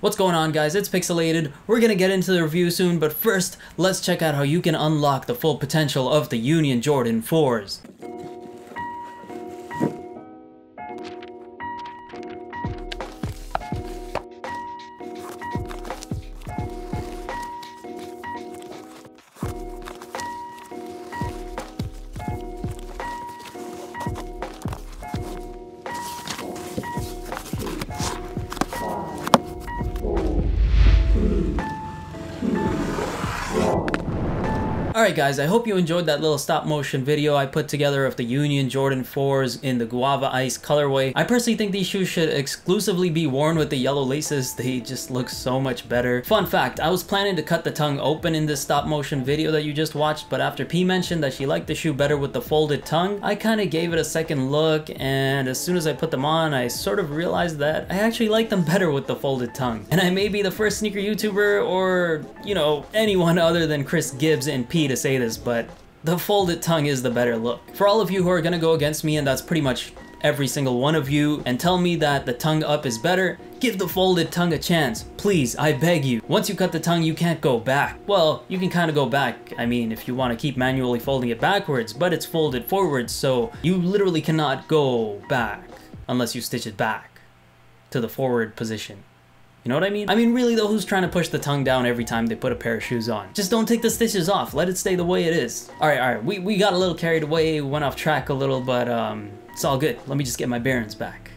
What's going on, guys? It's Picsoleated. We're gonna get into the review soon, but first, let's check out how you can unlock the full potential of the Union Jordan 4s. Alright guys, I hope you enjoyed that little stop motion video I put together of the Union Jordan 4s in the Guava Ice colorway. I personally think these shoes should exclusively be worn with the yellow laces. They just look so much better. Fun fact, I was planning to cut the tongue open in this stop motion video that you just watched, but after P mentioned that she liked the shoe better with the folded tongue, I kind of gave it a second look, and as soon as I put them on, I sort of realized that I actually like them better with the folded tongue. And I may be the first sneaker YouTuber, or, you know, anyone other than Chris Gibbs and P to say this, but the folded tongue is the better look. For all of you who are gonna go against me, and that's pretty much every single one of you, and tell me that the tongue up is better, give the folded tongue a chance. Please, I beg you. Once you cut the tongue, you can't go back. Well, you can kind of go back, I mean, if you want to keep manually folding it backwards, but it's folded forwards, so you literally cannot go back unless you stitch it back to the forward position. You know what I mean? I mean, really though, who's trying to push the tongue down every time they put a pair of shoes on? Just don't take the stitches off. Let it stay the way it is. Alright, we got a little carried away, went off track a little, but it's all good. Let me just get my bearings back.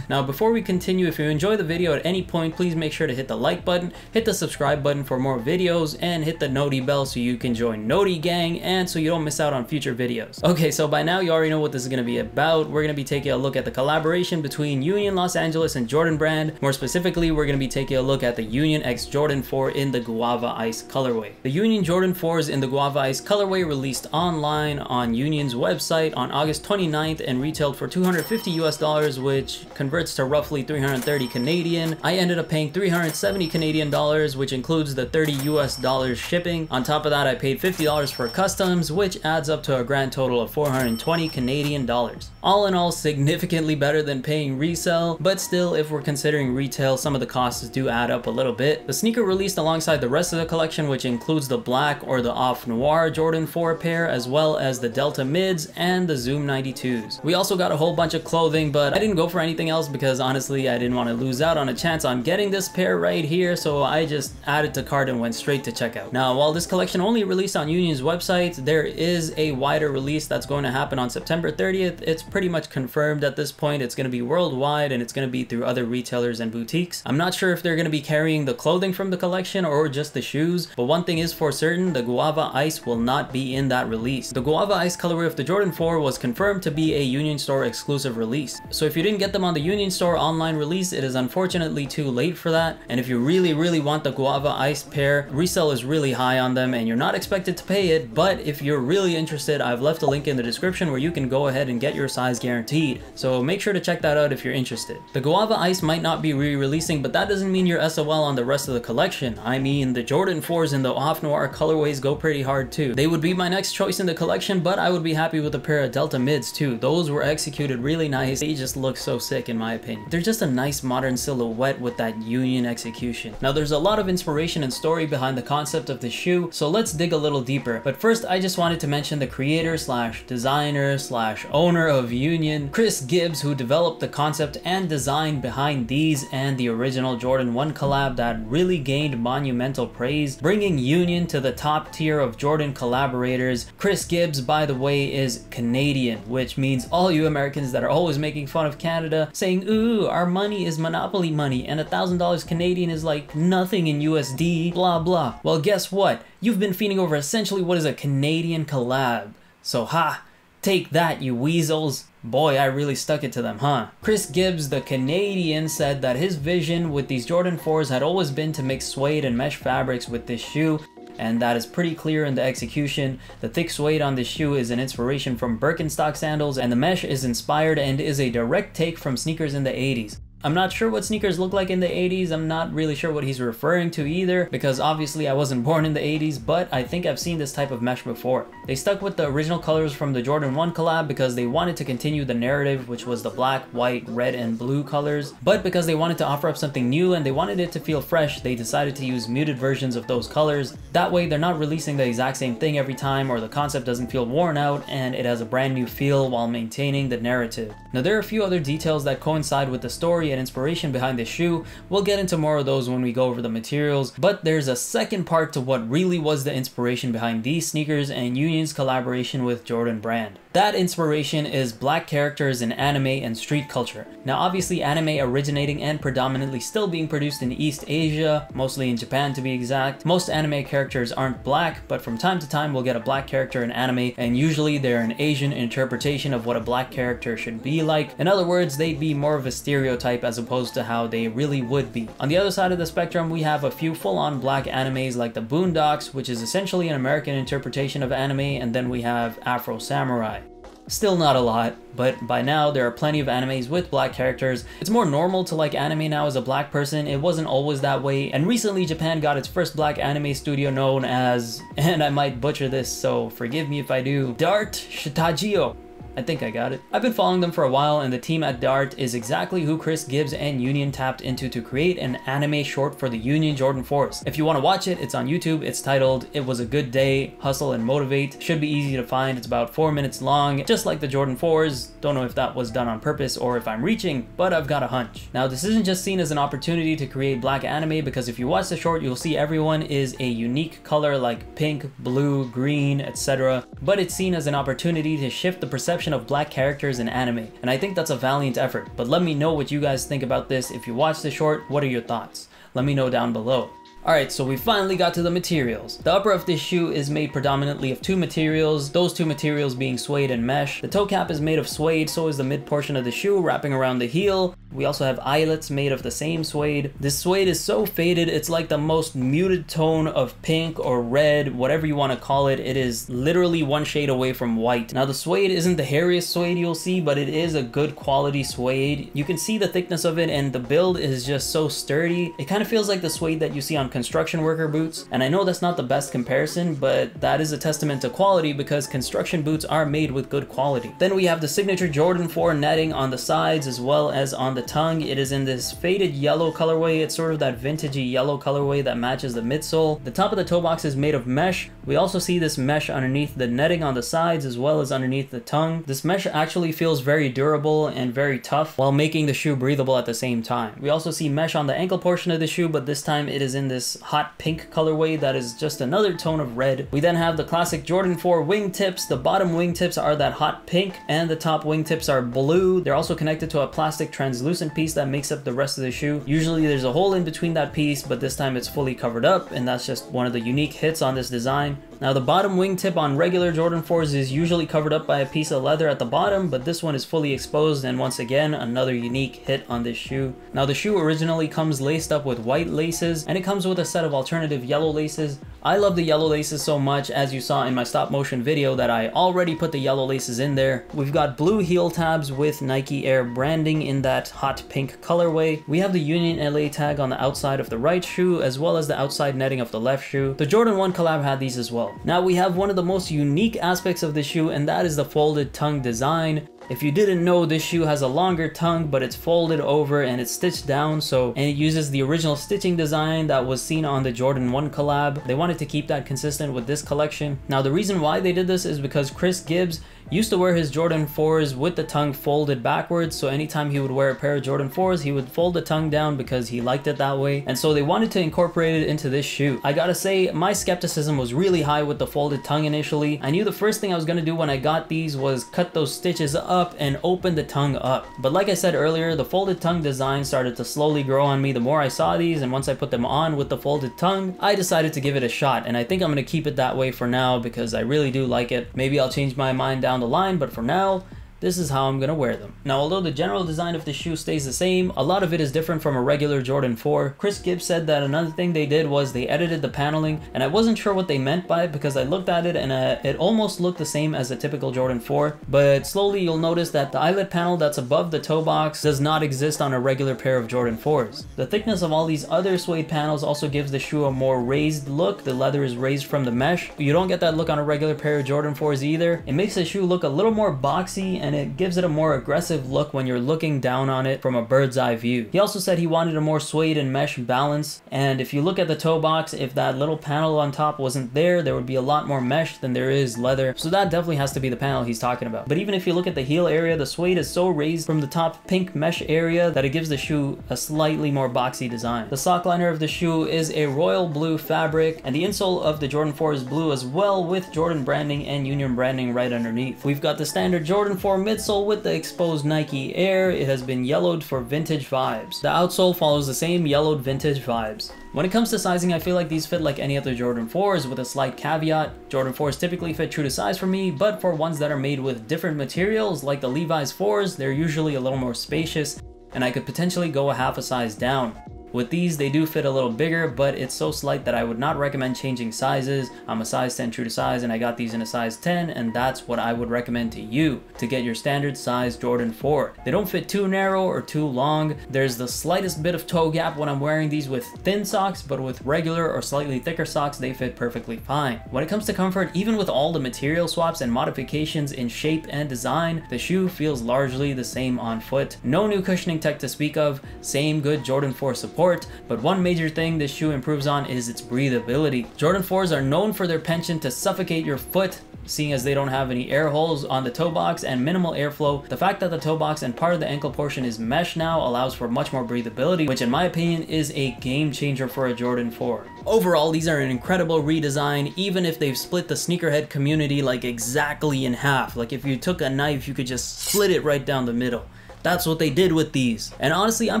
Now, before we continue, if you enjoy the video at any point, please make sure to hit the like button, hit the subscribe button for more videos, and hit the noti bell so you can join Noti Gang and so you don't miss out on future videos. Okay, so by now you already know what this is going to be about. We're going to be taking a look at the collaboration between Union Los Angeles and Jordan Brand. More specifically, we're going to be taking a look at the Union X Jordan 4 in the Guava Ice colorway. The Union Jordan 4s in the Guava Ice colorway released online on Union's website on August 29th and retailed for $250 US, which converts to roughly 330 Canadian. I ended up paying 370 Canadian dollars, which includes the 30 US dollars shipping. On top of that, I paid $50 for customs, which adds up to a grand total of 420 Canadian dollars. All in all, significantly better than paying resale, but still, if we're considering retail, some of the costs do add up a little bit. The sneaker released alongside the rest of the collection, which includes the black or the off noir Jordan 4 pair, as well as the Delta mids and the Zoom 92s. We also got a whole bunch of clothing, but I didn't go for anything else because honestly I didn't want to lose out on a chance on getting this pair right here, so I just added to cart and went straight to checkout. Now, while this collection only released on Union's website, there is a wider release that's going to happen on September 30th. It's pretty much confirmed at this point. It's going to be worldwide and it's going to be through other retailers and boutiques. I'm not sure if they're going to be carrying the clothing from the collection or just the shoes, but one thing is for certain, the Guava Ice will not be in that release. The Guava Ice colorway of the Jordan 4 was confirmed to be a Union Store exclusive release. So if you didn't get them on the Union Store online release, it is unfortunately too late for that. And if you really want the Guava Ice pair, resale is really high on them and you're not expected to pay it, but if you're really interested, I've left a link in the description where you can go ahead and get your size guaranteed. So make sure to check that out if you're interested. The Guava Ice might not be re-releasing, but that doesn't mean you're SOL on the rest of the collection. I mean, the Jordan 4s in the off noir colorways go pretty hard too. They would be my next choice in the collection, but I would be happy with a pair of Delta mids too. Those were executed really nice. They just look so sick in my opinion. They're just a nice modern silhouette with that Union execution. Now, there's a lot of inspiration and story behind the concept of the shoe, so let's dig a little deeper. But first, I just wanted to mention the creator slash designer slash owner of Union, Chris Gibbs, who developed the concept and design behind these and the original Jordan 1 collab that really gained monumental praise, bringing Union to the top tier of Jordan collaborators. Chris Gibbs, by the way, is Canadian, which means all you Americans that are always making fun of Canada, saying, ooh, our money is monopoly money and $1,000 Canadian is like nothing in USD, blah blah. Well, guess what? You've been feeding over essentially what is a Canadian collab. So ha, take that, you weasels. Boy, I really stuck it to them, huh? Chris Gibbs, the Canadian, said that his vision with these Jordan 4s had always been to mix suede and mesh fabrics with this shoe, and that is pretty clear in the execution. The thick suede on this shoe is an inspiration from Birkenstock sandals, and the mesh is inspired and is a direct take from sneakers in the 80s. I'm not sure what sneakers look like in the 80s. I'm not really sure what he's referring to either, because obviously I wasn't born in the 80s, but I think I've seen this type of mesh before. They stuck with the original colors from the Jordan 1 collab because they wanted to continue the narrative, which was the black, white, red, and blue colors. But because they wanted to offer up something new and they wanted it to feel fresh, they decided to use muted versions of those colors. That way they're not releasing the exact same thing every time, or the concept doesn't feel worn out, and it has a brand new feel while maintaining the narrative. Now there are a few other details that coincide with the story and inspiration behind this shoe. We'll get into more of those when we go over the materials, but there's a second part to what really was the inspiration behind these sneakers and Union's collaboration with Jordan Brand. That inspiration is black characters in anime and street culture. Now obviously anime originating and predominantly still being produced in East Asia, mostly in Japan to be exact. Most anime characters aren't black, but from time to time we'll get a black character in anime, and usually they're an Asian interpretation of what a black character should be like. In other words, they'd be more of a stereotype as opposed to how they really would be. On the other side of the spectrum, we have a few full-on black animes like the Boondocks, which is essentially an American interpretation of anime, and then we have Afro Samurai. Still not a lot, but by now there are plenty of animes with black characters. It's more normal to like anime now as a black person. It wasn't always that way, and recently Japan got its first black anime studio known as, and I might butcher this so forgive me if I do, Dart Shitagio. I think I got it. I've been following them for a while, and the team at Dart is exactly who Chris Gibbs and Union tapped into to create an anime short for the Union Jordan 4s. If you want to watch it, it's on YouTube. It's titled It Was a Good Day, Hustle and Motivate. Should be easy to find. It's about 4 minutes long, just like the Jordan 4s. Don't know if that was done on purpose or if I'm reaching, but I've got a hunch. Now this isn't just seen as an opportunity to create black anime, because if you watch the short, you'll see everyone is a unique color like pink, blue, green, etc. But it's seen as an opportunity to shift the perception of black characters in anime, and I think that's a valiant effort. But let me know what you guys think about this. If you watched the short, what are your thoughts? Let me know down below. Alright, so we finally got to the materials. The upper of this shoe is made predominantly of two materials, those two materials being suede and mesh. The toe cap is made of suede, so is the mid portion of the shoe wrapping around the heel. We also have eyelets made of the same suede. This suede is so faded, it's like the most muted tone of pink or red, whatever you want to call it. It is literally one shade away from white. Now the suede isn't the hairiest suede you'll see, but it is a good quality suede. You can see the thickness of it, and the build is just so sturdy. It kind of feels like the suede that you see on construction worker boots, and I know that's not the best comparison, but that is a testament to quality because construction boots are made with good quality. Then we have the signature Jordan 4 netting on the sides as well as on the tongue. It is in this faded yellow colorway. It's sort of that vintagey yellow colorway that matches the midsole. The top of the toe box is made of mesh. We also see this mesh underneath the netting on the sides as well as underneath the tongue. This mesh actually feels very durable and very tough while making the shoe breathable at the same time. We also see mesh on the ankle portion of the shoe, but this time it is in this hot pink colorway that is just another tone of red. We then have the classic Jordan 4 wingtips. The bottom wingtips are that hot pink and the top wingtips are blue. They're also connected to a plastic translucent piece that makes up the rest of the shoe. Usually there's a hole in between that piece, but this time it's fully covered up, and that's just one of the unique hits on this design. Now the bottom wingtip on regular Jordan 4s is usually covered up by a piece of leather at the bottom, but this one is fully exposed, and once again another unique hit on this shoe. Now the shoe originally comes laced up with white laces, and it comes with a set of alternative yellow laces. I love the yellow laces so much, as you saw in my stop motion video, that I already put the yellow laces in there. We've got blue heel tabs with Nike Air branding in that hot pink colorway. We have the Union LA tag on the outside of the right shoe as well as the outside netting of the left shoe. The Jordan 1 collab had these as well. Now we have one of the most unique aspects of the shoe, and that is the folded tongue design. If you didn't know, this shoe has a longer tongue, but it's folded over and it's stitched down, and it uses the original stitching design that was seen on the Jordan 1 collab. They wanted to keep that consistent with this collection. Now the reason why they did this is because Chris Gibbs used to wear his Jordan 4s with the tongue folded backwards, so anytime he would wear a pair of Jordan 4s, he would fold the tongue down because he liked it that way, and so they wanted to incorporate it into this shoe. I gotta say, my skepticism was really high with the folded tongue initially. I knew the first thing I was gonna do when I got these was cut those stitches up and open the tongue up. But like I said earlier, the folded tongue design started to slowly grow on me the more I saw these, and once I put them on with the folded tongue, I decided to give it a shot, and I think I'm gonna keep it that way for now because I really do like it. Maybe I'll change my mind down the line, but for now, this is how I'm gonna wear them. Now, although the general design of the shoe stays the same, a lot of it is different from a regular Jordan 4. Chris Gibbs said that another thing they did was they edited the paneling, and I wasn't sure what they meant by it because I looked at it and it almost looked the same as a typical Jordan 4, but slowly you'll notice that the eyelet panel that's above the toe box does not exist on a regular pair of Jordan 4s. The thickness of all these other suede panels also gives the shoe a more raised look. The leather is raised from the mesh. You don't get that look on a regular pair of Jordan 4s either. It makes the shoe look a little more boxy, and it gives it a more aggressive look when you're looking down on it from a bird's eye view. He also said he wanted a more suede and mesh balance, and if you look at the toe box, if that little panel on top wasn't there, there would be a lot more mesh than there is leather, so that definitely has to be the panel he's talking about. But even if you look at the heel area, the suede is so raised from the top pink mesh area that it gives the shoe a slightly more boxy design. The sock liner of the shoe is a royal blue fabric, and the insole of the Jordan 4 is blue as well, with Jordan branding and Union branding right underneath. We've got the standard Jordan 4 midsole with the exposed Nike Air. It has been yellowed for vintage vibes. The outsole follows the same yellowed vintage vibes. When it comes to sizing, I feel like these fit like any other Jordan 4s with a slight caveat. Jordan 4s typically fit true to size for me, but for ones that are made with different materials like the Levi's 4s, they're usually a little more spacious, and I could potentially go a half a size down. With these, they do fit a little bigger, but it's so slight that I would not recommend changing sizes. I'm a size 10 true to size, and I got these in a size 10, and that's what I would recommend to you to get your standard size Jordan 4. They don't fit too narrow or too long. There's the slightest bit of toe gap when I'm wearing these with thin socks, but with regular or slightly thicker socks, they fit perfectly fine. When it comes to comfort, even with all the material swaps and modifications in shape and design, the shoe feels largely the same on foot. No new cushioning tech to speak of, same good Jordan 4 support. But one major thing this shoe improves on is its breathability. Jordan 4s are known for their penchant to suffocate your foot, seeing as they don't have any air holes on the toe box and minimal airflow. The fact that the toe box and part of the ankle portion is mesh now allows for much more breathability, which in my opinion is a game changer for a Jordan 4. Overall, these are an incredible redesign, even if they've split the sneakerhead community like exactly in half. Like if you took a knife, you could just split it right down the middle. That's what they did with these. And honestly, I'm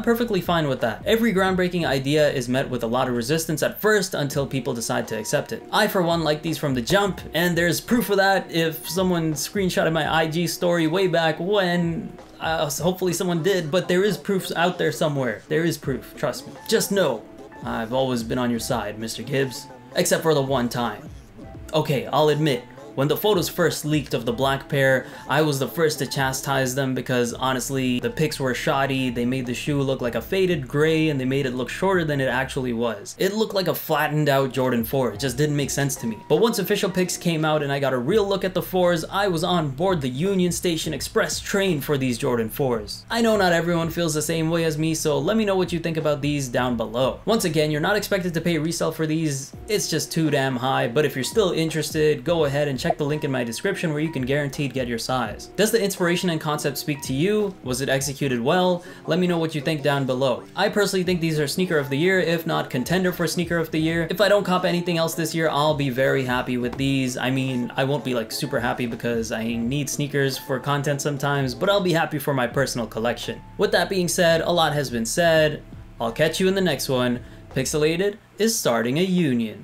perfectly fine with that. Every groundbreaking idea is met with a lot of resistance at first until people decide to accept it. I, for one, like these from the jump, and there's proof of that if someone screenshotted my IG story way back when. Hopefully someone did, but there is proof out there somewhere. There is proof, trust me. Just know, I've always been on your side, Mr. Gibbs. Except for the one time. Okay, I'll admit, when the photos first leaked of the black pair, I was the first to chastise them because honestly, the pics were shoddy. They made the shoe look like a faded gray and they made it look shorter than it actually was. It looked like a flattened out Jordan 4. It just didn't make sense to me. But once official pics came out and I got a real look at the 4s, I was on board the Union Station Express train for these Jordan 4s. I know not everyone feels the same way as me, so let me know what you think about these down below. Once again, you're not expected to pay resale for these. It's just too damn high, but if you're still interested, go ahead and check the link in my description where you can guaranteed get your size. Does the inspiration and concept speak to you? Was it executed well? Let me know what you think down below. I personally think these are sneaker of the year, if not contender for sneaker of the year. If I don't cop anything else this year, I'll be very happy with these. I mean, I won't be like super happy because I need sneakers for content sometimes, but I'll be happy for my personal collection. With that being said, a lot has been said. I'll catch you in the next one. Picsoleated is starting a union.